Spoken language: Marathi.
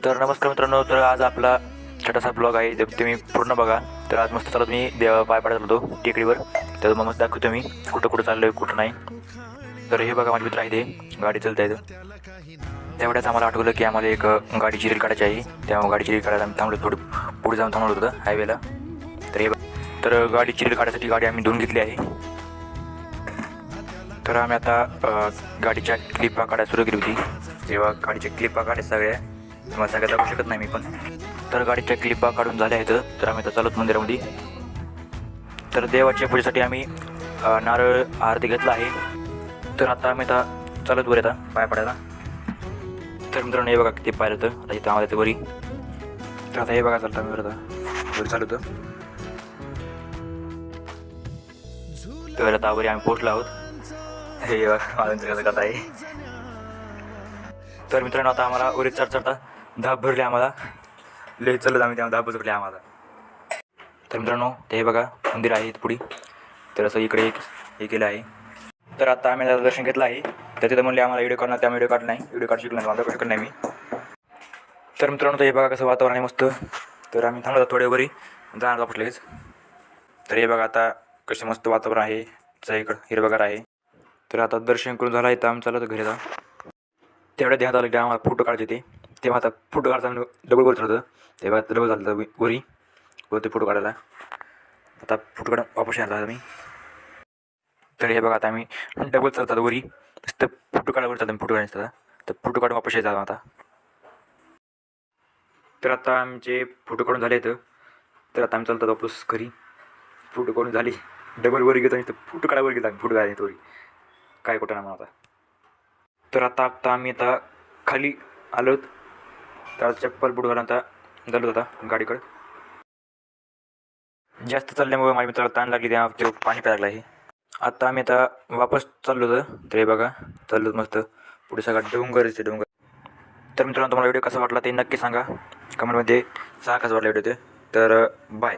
तर नमस्कार मित्रांनो, तर आज आपला छोटासा ब्लॉग आहे, तर तुम्ही पूर्ण बघा. तर आज मस्त चालत मी देवा पाय पडत होतो टेकडीवर. तर मग मस्त दाखवतो मी कुठं कुठं चाललो आहे कुठं नाही. तर हे बघा माझे मित्र आहे, ते गाडी चालत आहे. तेवढ्याच आम्हाला आठवलं की आम्हाला एक गाडीची रील काढायची आहे. तेव्हा गाडीची रील काढायला आम्ही थांबलो, थोडी पुढे जाऊन थांबलो होतं हायवेला. तर हे तर गाडीची रील काढायसाठी गाडी आम्ही धुवून घेतली आहे. तर आम्ही आता गाडीच्या क्लिपा काढायला सुरू केली होती. जेव्हा गाडीच्या क्लिपा काढायच्या सगळ्या तुम्हाला सगळ्या दाखवू शकत नाही मी, पण तर गाडीच्या क्लिपा काढून झाल्या आहेत. तर आम्ही आता चालत मंदिरामध्ये. तर देवाच्या पूजेसाठी आम्ही नारळ आरती घेतला आहे. तर आता आम्ही आता चालत वर येतात पाय पडायला. तर मित्रांनो हे बघा किती पाहिलं, तर आता इथं आम्हाला वरी. तर आता हे बघा चालतं आम्ही वर आता वर चालू होतं. तर आता वरी आम्ही पोचलो आहोत. हे माझं कसं आहे. तर मित्रांनो आता आम्हाला वरीत चढता धाप भरले, आम्हाला लय चालत आम्ही तेव्हा धाप भरले आम्हाला. तर मित्रांनो ते हे बघा मंदिर आहे पुढे. तर असं इकडे एक हे केलं आहे. तर आता आम्ही दर्शन घेतलं आहे. तर तिथं म्हणले आम्हाला व्हिडिओ काढणार, त्यामुळे व्हिडिओ काढला नाही, व्हिडिओ काढू शिकला नाही, शकत नाही मी. तर मित्रांनो तर हे बघा कसं वातावरण आहे मस्त. तर आम्ही थांबलो थोड्या वरी जाणार वापस लगेच. तर हे बघा आता कसं मस्त वातावरण आहे, इकडं हिरवगार आहे. तर आता दर्शन करून झालं आहे, तर आम्ही चालत घरी जा. तेवढ्या ध्यानात आलं की आम्हाला फोटो काढायचे ते. तेव्हा आता फोटो काढताना डबल वर होतं, तेव्हा डबल झालं वरी वरती फोटो काढायला. आता फोटो काढून वापस यायला मी. तर हे बघा आता आम्ही डबल चालतात वरी, नुसतं फोटो काढावर चालतं फोटो काढायचं. तर फोटो काढून वापस यायचा आता. तर आता आमचे फोटो काढून झाले आहेत. तर आता आम्ही चालतात वापस घरी. फोटो काढून झाली, डबल वरी घेतो आणि फोटो काढावर घेतो आम्ही, फोटो काढायचे वरी काय कुठं ना मग आता. तर आता आम्ही आता खाली आलो. तर चप्पल बुट घालून आता झालो होता गाडीकडं. जास्त चालल्यामुळे माझ्या मित्राला ताण लागली, तेव्हा ते पाणी प्यायला लागलं आहे. आता आम्ही आता वापस चाललो होतं. तर हे बघा चाललो मस्त पुढे सगळा डोंगरचे डोंगर. तर मित्रांनो तुम्हाला व्हिडिओ कसा वाटला ते नक्की सांगा कमेंटमध्ये. कसं वाटला व्हिडिओ ते. तर बाय.